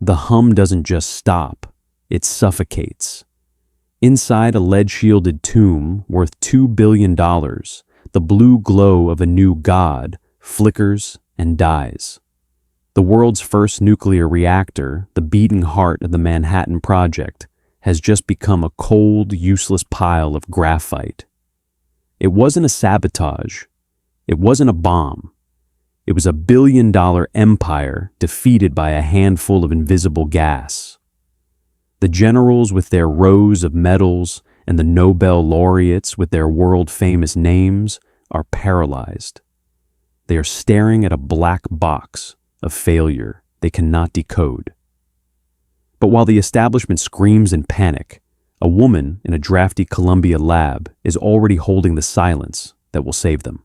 The hum doesn't just stop, it suffocates. Inside a lead-shielded tomb worth $2 billion, the blue glow of a new god flickers and dies. The world's first nuclear reactor, the beating heart of the Manhattan Project, has just become a cold, useless pile of graphite. It wasn't a sabotage. It wasn't a bomb. It was a billion-dollar empire defeated by a handful of invisible gas. The generals with their rows of medals and the Nobel laureates with their world-famous names are paralyzed. They are staring at a black box of failure they cannot decode. But while the establishment screams in panic, a woman in a drafty Columbia lab is already holding the silence that will save them.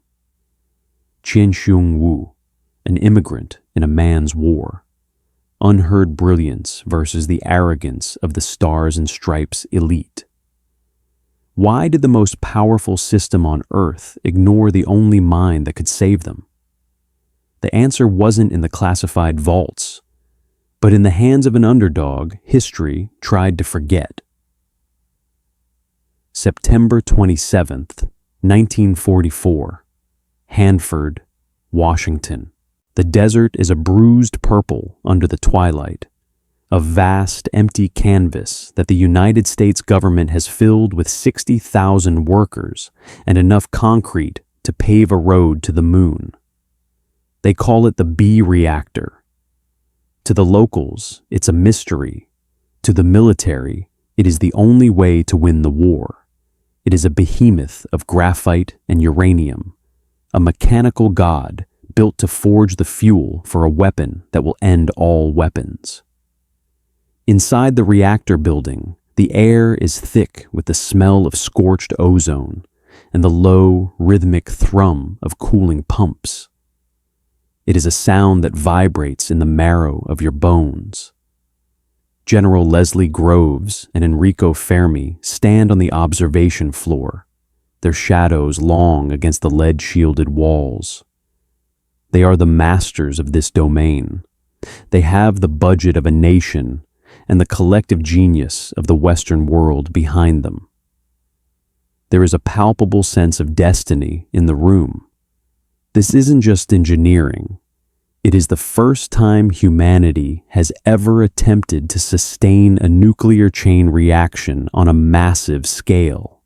Chien-Shiung Wu, an immigrant in a man's war. Unheard brilliance versus the arrogance of the Stars and Stripes elite. Why did the most powerful system on Earth ignore the only mind that could save them? The answer wasn't in the classified vaults, but in the hands of an underdog history tried to forget. September 27th, 1944, Hanford, Washington. The desert is a bruised purple under the twilight, a vast empty canvas that the United States government has filled with 60,000 workers and enough concrete to pave a road to the moon. They call it the B-Reactor. To the locals, it's a mystery. To the military, it is the only way to win the war. It is a behemoth of graphite and uranium, a mechanical god built to forge the fuel for a weapon that will end all weapons. Inside the reactor building, the air is thick with the smell of scorched ozone and the low, rhythmic thrum of cooling pumps. It is a sound that vibrates in the marrow of your bones. General Leslie Groves and Enrico Fermi stand on the observation floor, their shadows long against the lead-shielded walls. They are the masters of this domain. They have the budget of a nation and the collective genius of the Western world behind them. There is a palpable sense of destiny in the room. This isn't just engineering. It is the first time humanity has ever attempted to sustain a nuclear chain reaction on a massive scale.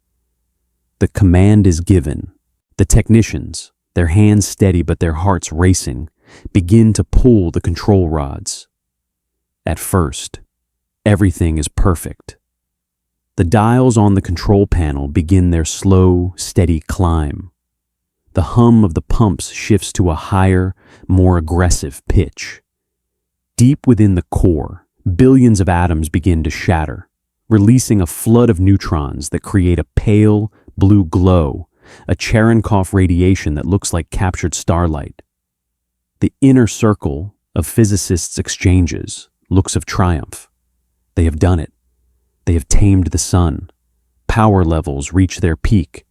The command is given. The technicians, their hands steady but their hearts racing, begin to pull the control rods. At first, everything is perfect. The dials on the control panel begin their slow, steady climb. The hum of the pumps shifts to a higher, more aggressive pitch. Deep within the core, billions of atoms begin to shatter, releasing a flood of neutrons that create a pale, blue glow, a Cherenkov radiation that looks like captured starlight. The inner circle of physicists exchanges looks of triumph. They have done it. They have tamed the sun. Power levels reach their peak,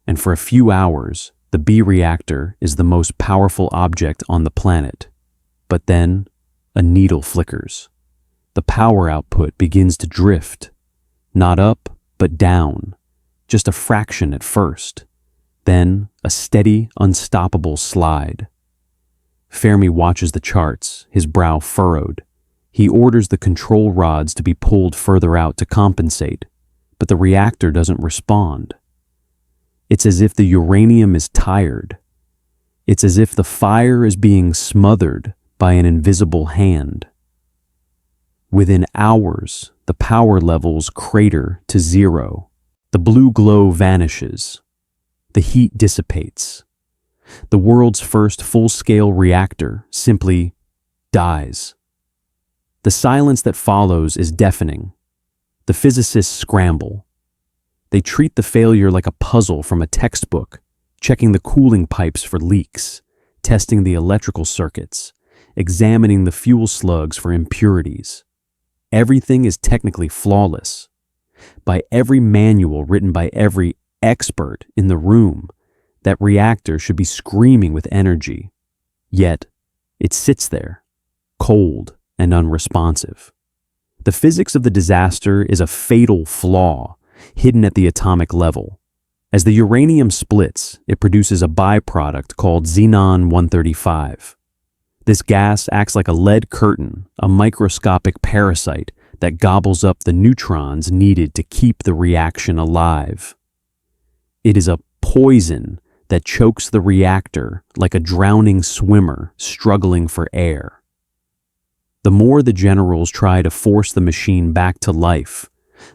and for a few hours, the B-Reactor is the most powerful object on the planet. But then, a needle flickers. The power output begins to drift. Not up, but down. Just a fraction at first. Then, a steady, unstoppable slide. Fermi watches the charts, his brow furrowed. He orders the control rods to be pulled further out to compensate, but the reactor doesn't respond. It's as if the uranium is tired. It's as if the fire is being smothered by an invisible hand. Within hours, the power levels crater to zero. The blue glow vanishes. The heat dissipates. The world's first full-scale reactor simply dies. The silence that follows is deafening. The physicists scramble. They treat the failure like a puzzle from a textbook, checking the cooling pipes for leaks, testing the electrical circuits, examining the fuel slugs for impurities. Everything is technically flawless. By every manual written by every expert in the room, that reactor should be screaming with energy. Yet, it sits there, cold and unresponsive. The physics of the disaster is a fatal flaw hidden at the atomic level. As the uranium splits, it produces a byproduct called xenon-135. This gas acts like a lead curtain, a microscopic parasite that gobbles up the neutrons needed to keep the reaction alive. It is a poison that chokes the reactor like a drowning swimmer struggling for air. The more the generals try to force the machine back to life,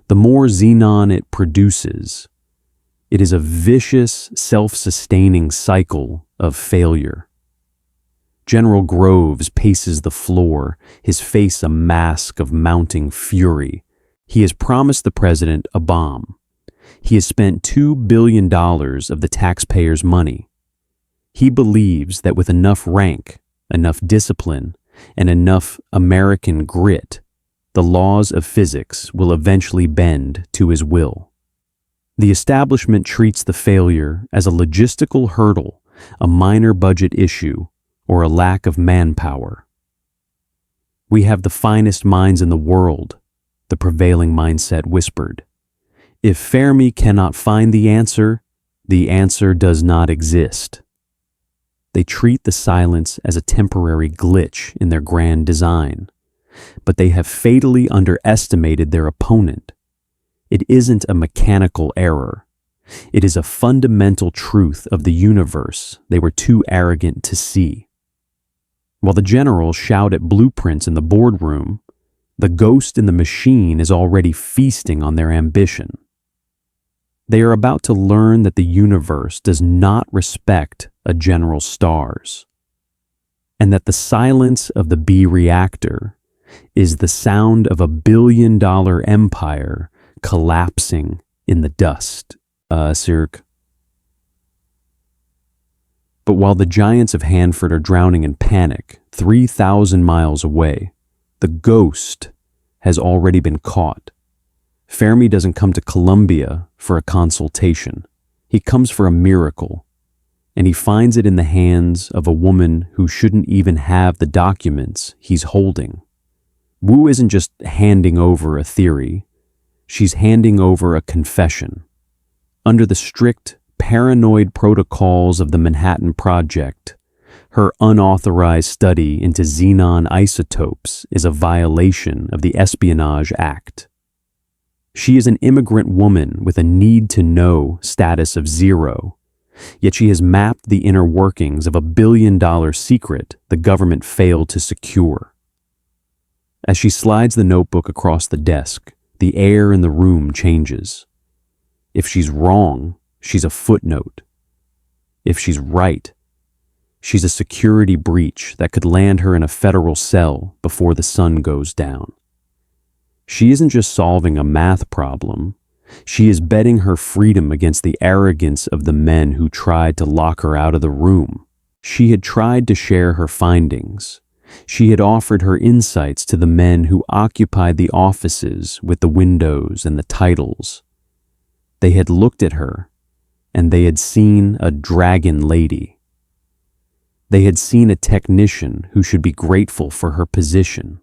the more xenon it produces. It is a vicious, self-sustaining cycle of failure. General Groves paces the floor, his face a mask of mounting fury. He has promised the president a bomb. He has spent $2 billion of the taxpayers' money. He believes that with enough rank, enough discipline, and enough American grit, the laws of physics will eventually bend to his will. The establishment treats the failure as a logistical hurdle, a minor budget issue, or a lack of manpower. "We have the finest minds in the world," the prevailing mindset whispered. "If Fermi cannot find the answer does not exist." They treat the silence as a temporary glitch in their grand design, but they have fatally underestimated their opponent. It isn't a mechanical error. It is a fundamental truth of the universe they were too arrogant to see. While the generals shout at blueprints in the boardroom, the ghost in the machine is already feasting on their ambition. They are about to learn that the universe does not respect a general's stars, and that the silence of the B-Reactor is the sound of a billion-dollar empire collapsing in the dust. Cirque. But while the giants of Hanford are drowning in panic 3,000 miles away, the ghost has already been caught. Fermi doesn't come to Columbia for a consultation. He comes for a miracle, and he finds it in the hands of a woman who shouldn't even have the documents he's holding. Wu isn't just handing over a theory. She's handing over a confession. Under the strict, paranoid protocols of the Manhattan Project, her unauthorized study into xenon isotopes is a violation of the Espionage Act. She is an immigrant woman with a need-to-know status of 0, yet she has mapped the inner workings of a billion-dollar secret the government failed to secure. As she slides the notebook across the desk, the air in the room changes. If she's wrong, she's a footnote. If she's right, she's a security breach that could land her in a federal cell before the sun goes down. She isn't just solving a math problem. She is betting her freedom against the arrogance of the men who tried to lock her out of the room. She had tried to share her findings. She had offered her insights to the men who occupied the offices with the windows and the titles. They had looked at her, and they had seen a dragon lady. They had seen a technician who should be grateful for her position.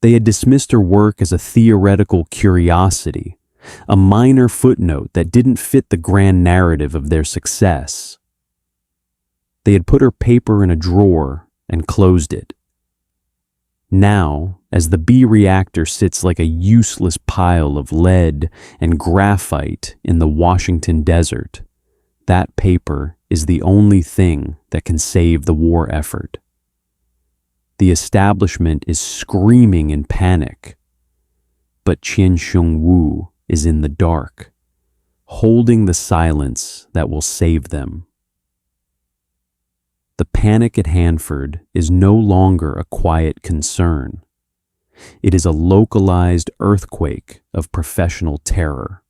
They had dismissed her work as a theoretical curiosity, a minor footnote that didn't fit the grand narrative of their success. They had put her paper in a drawer and closed it. Now, as the B-Reactor sits like a useless pile of lead and graphite in the Washington desert, that paper is the only thing that can save the war effort. The establishment is screaming in panic, but Chien-Shiung Wu is in the dark, holding the silence that will save them. The panic at Hanford is no longer a quiet concern. It is a localized earthquake of professional terror.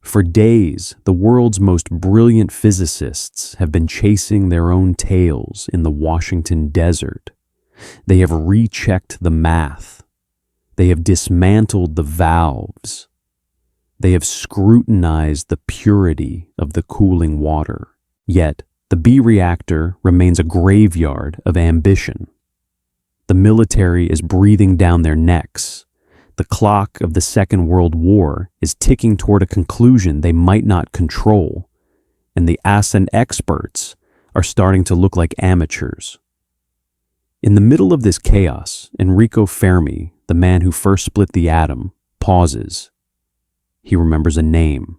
For days, the world's most brilliant physicists have been chasing their own tails in the Washington desert. They have rechecked the math. They have dismantled the valves. They have scrutinized the purity of the cooling water. Yet, the B-Reactor remains a graveyard of ambition. The military is breathing down their necks. The clock of the Second World War is ticking toward a conclusion they might not control, and the ascent experts are starting to look like amateurs. In the middle of this chaos, Enrico Fermi, the man who first split the atom, pauses. He remembers a name.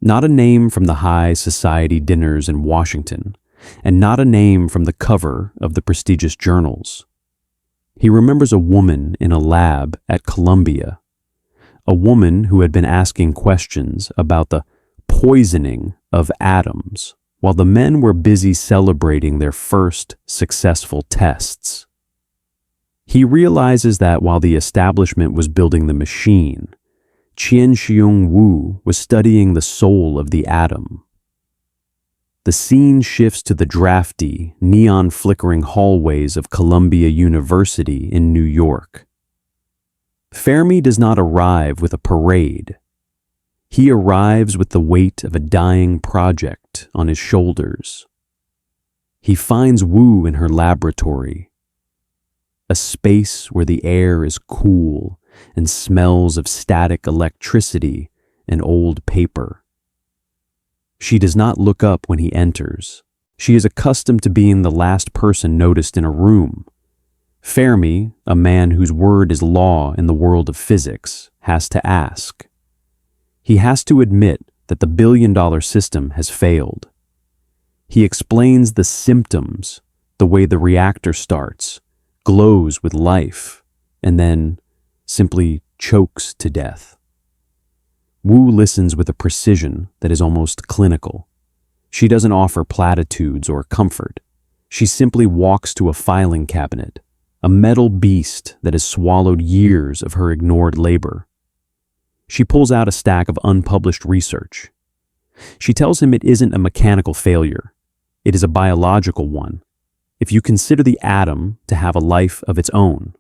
Not a name from the high society dinners in Washington, and not a name from the cover of the prestigious journals. He remembers a woman in a lab at Columbia, a woman who had been asking questions about the poisoning of atoms while the men were busy celebrating their first successful tests. He realizes that while the establishment was building the machine, Chien-Shiung Wu was studying the soul of the atom. The scene shifts to the drafty, neon-flickering hallways of Columbia University in New York. Fermi does not arrive with a parade. He arrives with the weight of a dying project on his shoulders. He finds Wu in her laboratory, a space where the air is cool and smells of static electricity and old paper. She does not look up when he enters. She is accustomed to being the last person noticed in a room. Fermi, a man whose word is law in the world of physics, has to ask. He has to admit that the billion-dollar system has failed. He explains the symptoms, the way the reactor starts, glows with life, and then simply chokes to death. Wu listens with a precision that is almost clinical. She doesn't offer platitudes or comfort. She simply walks to a filing cabinet, a metal beast that has swallowed years of her ignored labor. She pulls out a stack of unpublished research. She tells him it isn't a mechanical failure. It is a biological one, if you consider the atom to have a life of its own.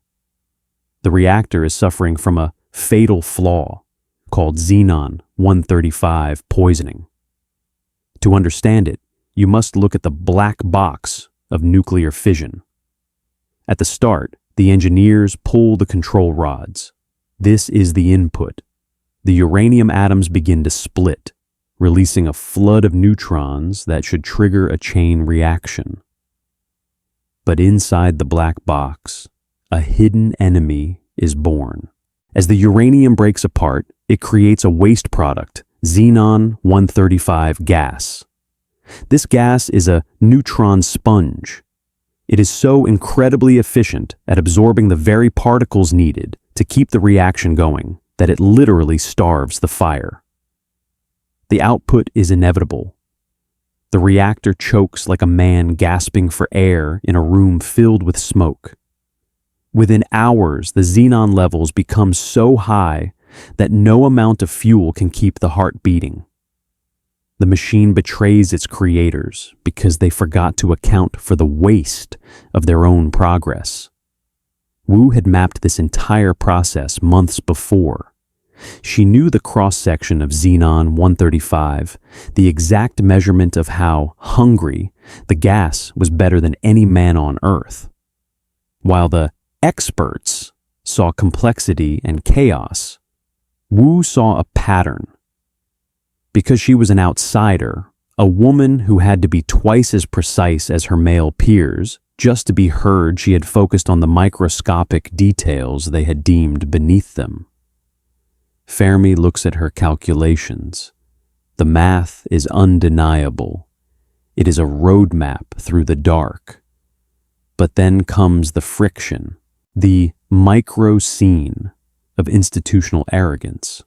The reactor is suffering from a fatal flaw called xenon-135 poisoning. To understand it, you must look at the black box of nuclear fission. At the start, the engineers pull the control rods. This is the input. The uranium atoms begin to split, releasing a flood of neutrons that should trigger a chain reaction. But inside the black box, a hidden enemy is born. As the uranium breaks apart, it creates a waste product, xenon-135 gas. This gas is a neutron sponge. It is so incredibly efficient at absorbing the very particles needed to keep the reaction going that it literally starves the fire. The output is inevitable. The reactor chokes like a man gasping for air in a room filled with smoke. Within hours, the xenon levels become so high that no amount of fuel can keep the heart beating. The machine betrays its creators because they forgot to account for the waste of their own progress. Wu had mapped this entire process months before. She knew the cross-section of xenon-135, the exact measurement of how hungry the gas was better than any man on Earth. While the experts saw complexity and chaos, Wu saw a pattern. Because she was an outsider, a woman who had to be twice as precise as her male peers, just to be heard, she had focused on the microscopic details they had deemed beneath them. Fermi looks at her calculations. The math is undeniable. It is a roadmap through the dark. But then comes the friction, the micro scene of institutional arrogance.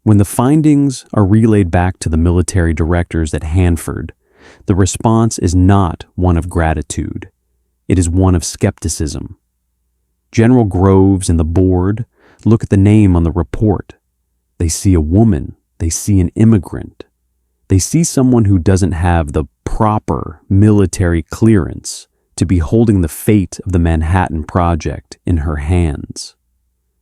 When the findings are relayed back to the military directors at Hanford, the response is not one of gratitude. It is one of skepticism. General Groves and the board look at the name on the report. They see a woman. They see an immigrant. They see someone who doesn't have the proper military clearance to be holding the fate of the Manhattan Project in her hands.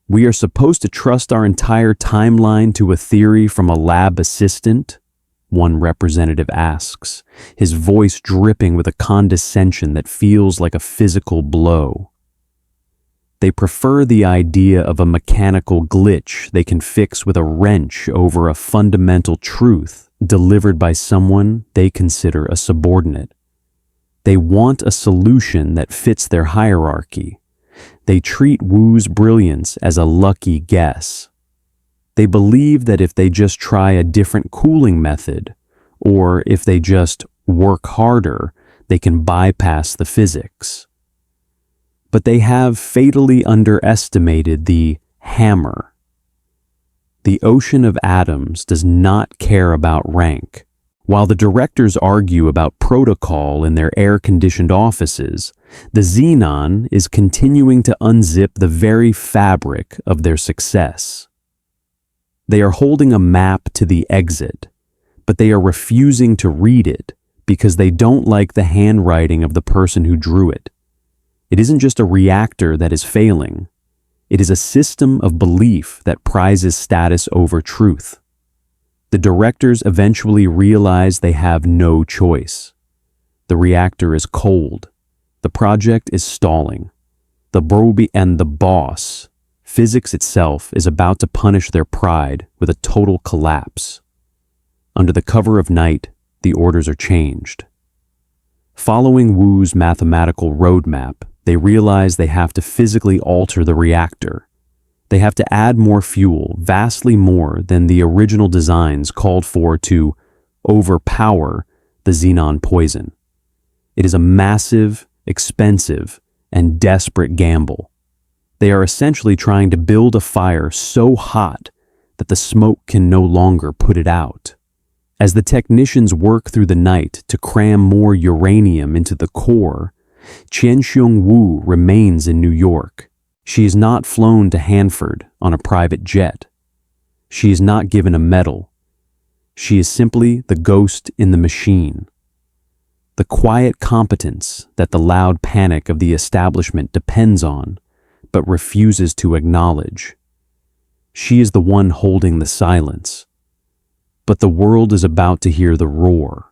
We are supposed to trust our entire timeline to a theory from a lab assistant? One representative asks, his voice dripping with a condescension that feels like a physical blow. They prefer the idea of a mechanical glitch they can fix with a wrench over a fundamental truth delivered by someone they consider a subordinate. They want a solution that fits their hierarchy. They treat Wu's brilliance as a lucky guess. They believe that if they just try a different cooling method, or if they just work harder, they can bypass the physics. But they have fatally underestimated the hammer. The ocean of atoms does not care about rank. While the directors argue about protocol in their air-conditioned offices, the xenon is continuing to unzip the very fabric of their success. They are holding a map to the exit, but they are refusing to read it because they don't like the handwriting of the person who drew it. It isn't just a reactor that is failing. It is a system of belief that prizes status over truth. The directors eventually realize they have no choice. The reactor is cold. The project is stalling. The Broby and the boss, physics itself, is about to punish their pride with a total collapse. Under the cover of night, the orders are changed. Following Wu's mathematical roadmap, they realize they have to physically alter the reactor. They have to add more fuel, vastly more than the original designs called for to overpower the xenon poison. It is a massive, expensive, and desperate gamble. They are essentially trying to build a fire so hot that the smoke can no longer put it out. As the technicians work through the night to cram more uranium into the core, Chien-Shiung Wu remains in New York. She is not flown to Hanford on a private jet. She is not given a medal. She is simply the ghost in the machine. The quiet competence that the loud panic of the establishment depends on, but refuses to acknowledge. She is the one holding the silence. But the world is about to hear the roar.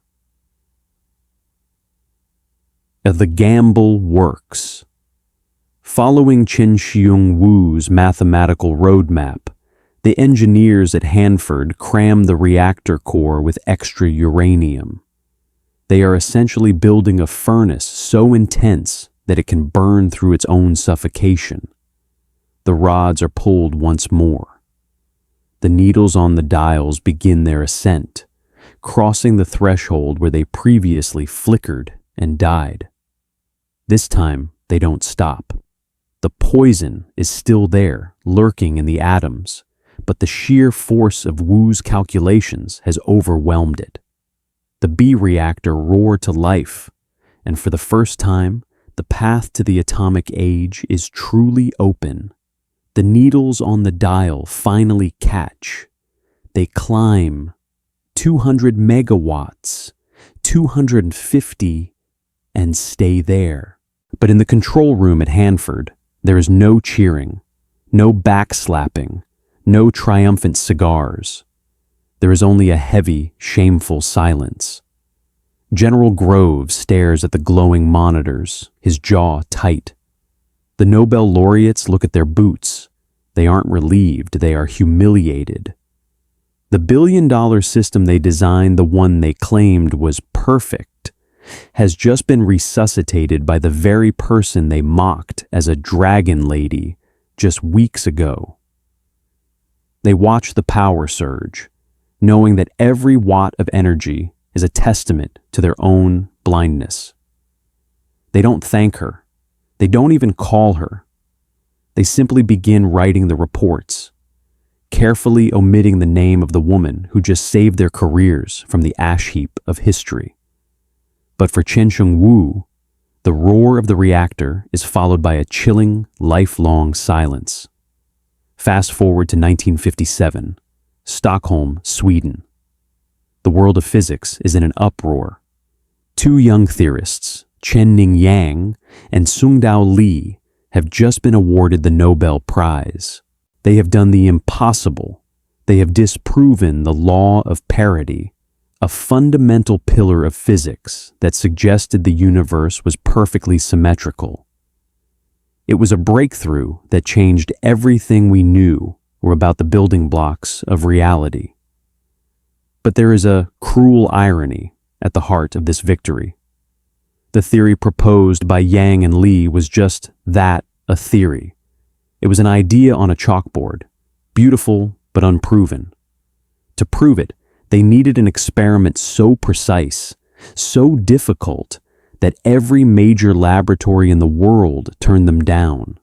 The gamble works. Following Chien-Shiung Wu's mathematical roadmap, the engineers at Hanford cram the reactor core with extra uranium. They are essentially building a furnace so intense that it can burn through its own suffocation. The rods are pulled once more. The needles on the dials begin their ascent, crossing the threshold where they previously flickered and died. This time, they don't stop. The poison is still there, lurking in the atoms, but the sheer force of Wu's calculations has overwhelmed it. The B-Reactor roared to life, and for the first time, the path to the atomic age is truly open. The needles on the dial finally catch. They climb 200 megawatts, 250, and stay there. But in the control room at Hanford, there is no cheering, no backslapping, no triumphant cigars. There is only a heavy, shameful silence. General Grove stares at the glowing monitors, his jaw tight. The Nobel laureates look at their boots. They aren't relieved, they are humiliated. The billion-dollar system they designed, the one they claimed was perfect, has just been resuscitated by the very person they mocked as a dragon lady just weeks ago. They watch the power surge, knowing that every watt of energy is a testament to their own blindness. They don't thank her. They don't even call her. They simply begin writing the reports, carefully omitting the name of the woman who just saved their careers from the ash heap of history. But for Chien-Shiung Wu, the roar of the reactor is followed by a chilling, lifelong silence. Fast forward to 1957, Stockholm, Sweden. The world of physics is in an uproar. Two young theorists, Chen-Ning Yang and Sung-Dao Lee, have just been awarded the Nobel Prize. They have done the impossible. They have disproven the law of parity, a fundamental pillar of physics that suggested the universe was perfectly symmetrical. It was a breakthrough that changed everything we knew were about the building blocks of reality. But there is a cruel irony at the heart of this victory. The theory proposed by Yang and Lee was just that, a theory. It was an idea on a chalkboard, beautiful but unproven. To prove it, they needed an experiment so precise, so difficult, that every major laboratory in the world turned them down.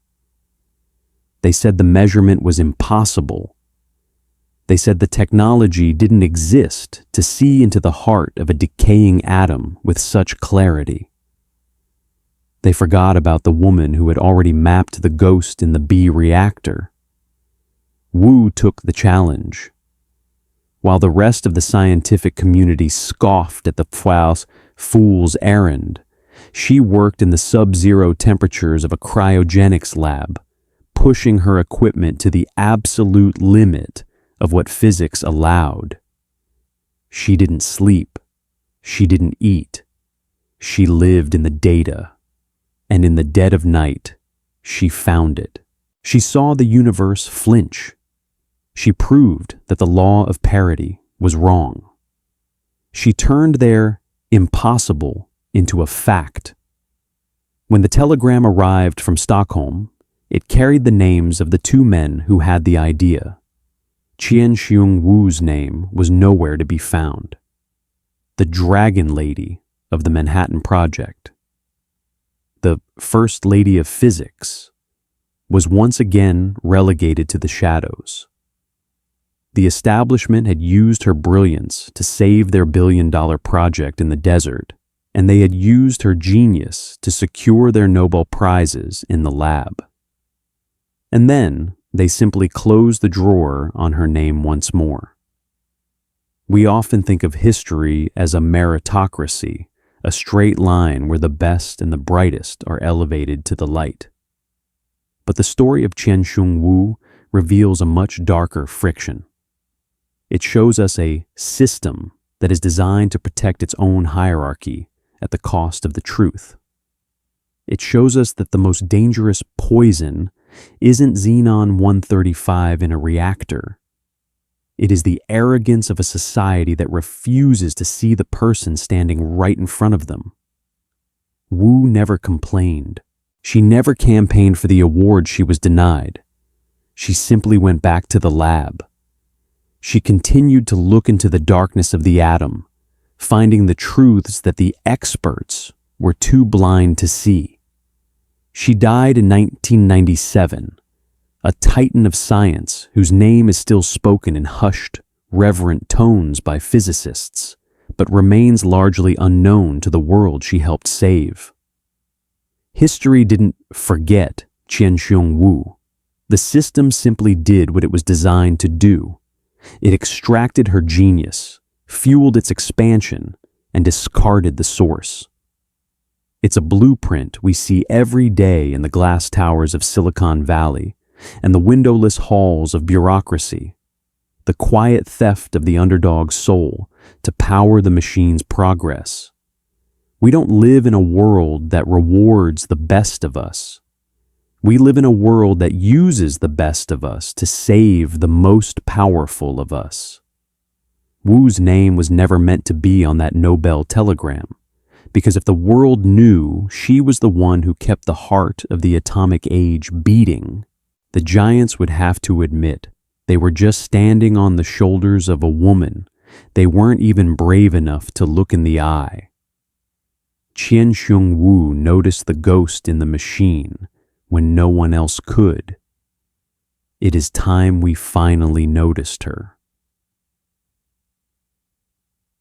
They said the measurement was impossible. They said the technology didn't exist to see into the heart of a decaying atom with such clarity. They forgot about the woman who had already mapped the ghost in the B-Reactor. Wu took the challenge. While the rest of the scientific community scoffed at the fool's errand, she worked in the sub-zero temperatures of a cryogenics lab, pushing her equipment to the absolute limit of what physics allowed. She didn't sleep. She didn't eat. She lived in the data. And in the dead of night, she found it. She saw the universe flinch. She proved that the law of parity was wrong. She turned their impossible into a fact. When the telegram arrived from Stockholm, it carried the names of the two men who had the idea. Chien-Shiung Wu's name was nowhere to be found. The Dragon Lady of the Manhattan Project, the First Lady of Physics, was once again relegated to the shadows. The establishment had used her brilliance to save their billion-dollar project in the desert, and they had used her genius to secure their Nobel Prizes in the lab. And then they simply closed the drawer on her name once more. We often think of history as a meritocracy, a straight line where the best and the brightest are elevated to the light. But the story of Chien-Shiung Wu reveals a much darker friction. It shows us a system that is designed to protect its own hierarchy at the cost of the truth. It shows us that the most dangerous poison isn't xenon-135 in a reactor. It is the arrogance of a society that refuses to see the person standing right in front of them. Wu never complained. She never campaigned for the award she was denied. She simply went back to the lab. She continued to look into the darkness of the atom, finding the truths that the experts were too blind to see. She died in 1997, a titan of science whose name is still spoken in hushed, reverent tones by physicists, but remains largely unknown to the world she helped save. History didn't forget Chien-Shiung Wu. The system simply did what it was designed to do. It extracted her genius, fueled its expansion, and discarded the source. It's a blueprint we see every day in the glass towers of Silicon Valley and the windowless halls of bureaucracy, the quiet theft of the underdog's soul to power the machine's progress. We don't live in a world that rewards the best of us. We live in a world that uses the best of us to save the most powerful of us. Wu's name was never meant to be on that Nobel telegram, because if the world knew she was the one who kept the heart of the atomic age beating, the giants would have to admit they were just standing on the shoulders of a woman they weren't even brave enough to look in the eye. Chien-Shiung Wu noticed the ghost in the machine when no one else could. It is time we finally noticed her.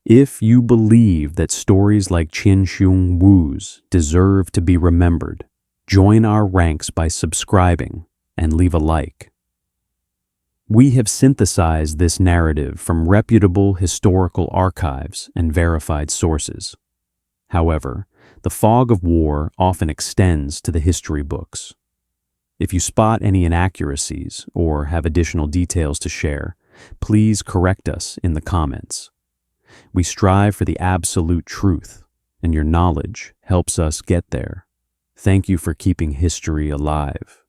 If you believe that stories like Chien-Shiung Wu's deserve to be remembered, join our ranks by subscribing and leave a like. We have synthesized this narrative from reputable historical archives and verified sources. However, the fog of war often extends to the history books. If you spot any inaccuracies or have additional details to share, please correct us in the comments. We strive for the absolute truth, and your knowledge helps us get there. Thank you for keeping history alive.